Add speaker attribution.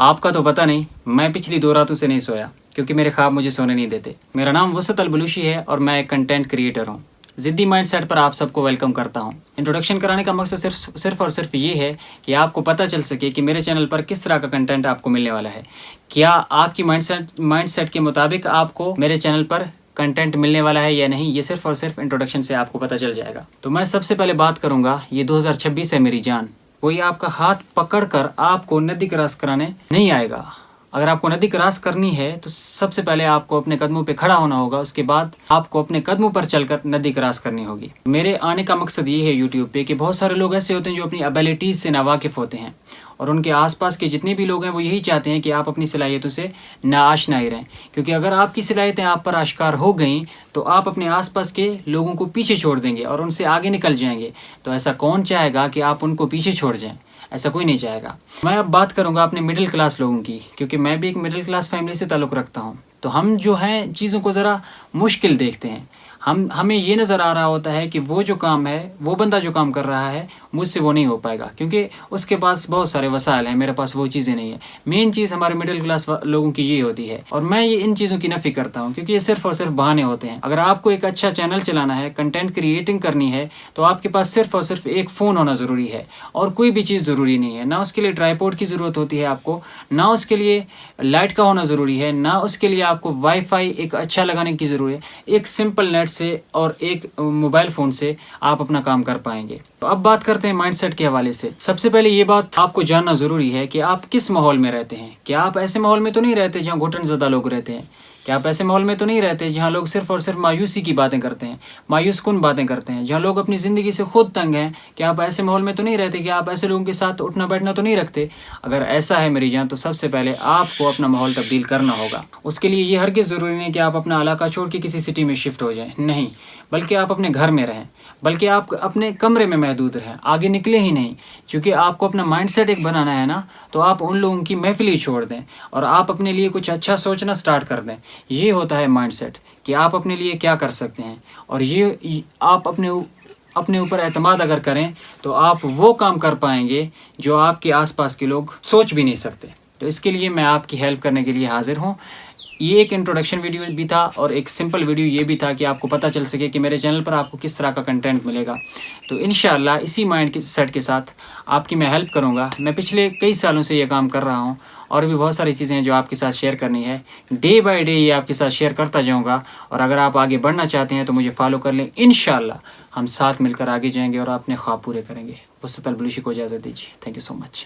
Speaker 1: آپ کا تو پتہ نہیں، میں پچھلی 2 راتوں سے نہیں سویا کیونکہ میرے خواب مجھے سونے نہیں دیتے۔ میرا نام وسط البلوشی ہے اور میں ایک کنٹینٹ کریٹر ہوں۔ ضدی مائنڈ سیٹ پر آپ سب کو ویلکم کرتا ہوں۔ انٹروڈکشن کرانے کا مقصد صرف اور صرف یہ ہے کہ آپ کو پتہ چل سکے کہ میرے چینل پر کس طرح کا کنٹینٹ آپ کو ملنے والا ہے۔ کیا آپ کی مائنڈ سیٹ کے مطابق آپ کو میرے چینل پر کنٹینٹ ملنے والا ہے یا نہیں، یہ صرف اور صرف انٹروڈکشن سے آپ کو پتہ چل جائے گا۔ تو میں سب سے پہلے بات کروں گا، یہ 2026 ہے میری جان، کوئی آپ کا ہاتھ پکڑ کر آپ کو ندی کراس کرانے نہیں آئے گا۔ اگر آپ کو ندی کراس کرنی ہے تو سب سے پہلے آپ کو اپنے قدموں پہ کھڑا ہونا ہوگا، اس کے بعد آپ کو اپنے قدموں پر چل کر ندی کراس کرنی ہوگی۔ میرے آنے کا مقصد یہ ہے یوٹیوب پہ کہ بہت سارے لوگ ایسے ہوتے ہیں جو اپنی ابیلٹیز سے ناواقف ہوتے ہیں، اور ان کے آس پاس کے جتنے بھی لوگ ہیں وہ یہی چاہتے ہیں کہ آپ اپنی صلاحیتوں سے ناآشنا ہی رہیں، کیونکہ اگر آپ کی صلاحیتیں آپ پر آشکار ہو گئیں تو آپ اپنے آس پاس کے لوگوں کو پیچھے چھوڑ دیں گے اور ان سے آگے نکل جائیں گے۔ تو ایسا کون چاہے گا کہ آپ ان کو پیچھے چھوڑ جائیں؟ ایسا کوئی نہیں چاہے گا۔ میں اب بات کروں گا اپنے مڈل کلاس لوگوں کی، کیونکہ میں بھی ایک مڈل کلاس فیملی سے تعلق رکھتا ہوں۔ تو ہم جو ہیں چیزوں کو ذرا مشکل دیکھتے ہیں۔ ہمیں یہ نظر آ رہا ہوتا ہے کہ وہ جو کام ہے، وہ بندہ جو کام کر رہا ہے مجھ سے وہ نہیں ہو پائے گا، کیونکہ اس کے پاس بہت سارے وسائل ہیں، میرے پاس وہ چیزیں نہیں ہیں۔ مین چیز ہمارے مڈل کلاس لوگوں کی یہ ہوتی ہے، اور میں یہ ان چیزوں کی نفی کرتا ہوں، کیونکہ یہ صرف اور صرف بہانے ہوتے ہیں۔ اگر آپ کو ایک اچھا چینل چلانا ہے، کنٹینٹ کریٹنگ کرنی ہے، تو آپ کے پاس صرف اور صرف ایک فون ہونا ضروری ہے، اور کوئی بھی چیز ضروری نہیں ہے۔ نہ اس کے لیے ٹرائیپوڈ کی ضرورت ہوتی ہے آپ کو، نہ اس کے لیے لائٹ کا ہونا ضروری ہے، نہ اس کے لیے آپ کو وائی فائی ایک اچھا لگانے کی ضرورت ہے۔ ایک سمپل نیٹ سے اور ایک موبائل فون سے آپ اپنا کام کر پائیں گے۔ تو اب بات کرتے ہیں مائنڈ سیٹ کے حوالے سے۔ سب سے پہلے یہ بات آپ کو جاننا ضروری ہے کہ آپ کس ماحول میں رہتے ہیں۔ کیا آپ ایسے ماحول میں تو نہیں رہتے جہاں گھٹن زدہ لوگ رہتے ہیں؟ کیا آپ ایسے ماحول میں تو نہیں رہتے جہاں لوگ صرف اور صرف مایوسی کی باتیں کرتے ہیں، مایوس کن باتیں کرتے ہیں، جہاں لوگ اپنی زندگی سے خود تنگ ہیں؟ کیا آپ ایسے ماحول میں تو نہیں رہتے؟ کیا آپ ایسے لوگوں کے ساتھ اٹھنا بیٹھنا تو نہیں رکھتے؟ اگر ایسا ہے میری جان، تو سب سے پہلے آپ کو اپنا ماحول تبدیل کرنا ہوگا۔ اس کے لیے یہ ہرگز ضروری نہیں کہ آپ اپنا علاقہ چھوڑ کے کسی سٹی میں شفٹ ہو جائیں، نہیں، بلکہ آپ اپنے گھر میں رہیں، بلکہ آپ اپنے کمرے میں محدود رہیں، آگے نکلے ہی نہیں، کیونکہ آپ کو اپنا مائنڈ سیٹ ایک بنانا ہے نا، تو آپ ان لوگوں کی محفل ہی چھوڑ دیں اور آپ اپنے لیے کچھ اچھا سوچنا سٹارٹ کر دیں۔ یہ ہوتا ہے مائنڈ سیٹ، کہ آپ اپنے لیے کیا کر سکتے ہیں، اور یہ آپ اپنے اوپر اعتماد اگر کریں تو آپ وہ کام کر پائیں گے جو آپ کے آس پاس کے لوگ سوچ بھی نہیں سکتے۔ تو اس کے لیے میں آپ کی ہیلپ کرنے کے لیے حاضر ہوں۔ یہ ایک انٹروڈکشن ویڈیو بھی تھا، اور ایک سمپل ویڈیو یہ بھی تھا کہ آپ کو پتہ چل سکے کہ میرے چینل پر آپ کو کس طرح کا کنٹینٹ ملے گا۔ تو انشاءاللہ اسی مائنڈ سیٹ کے ساتھ آپ کی میں ہیلپ کروں گا۔ میں پچھلے کئی سالوں سے یہ کام کر رہا ہوں، اور بھی بہت ساری چیزیں ہیں جو آپ کے ساتھ شیئر کرنی ہے۔ ڈے بائی ڈے یہ آپ کے ساتھ شیئر کرتا جاؤں گا، اور اگر آپ آگے بڑھنا چاہتے ہیں تو مجھے فالو کر لیں۔ انشاءاللہ ہم ساتھ مل کر آگے جائیں گے اور اپنے خواب پورے کریں گے۔ وسط البلوشی کو اجازت دیجیے۔ Thank you so much.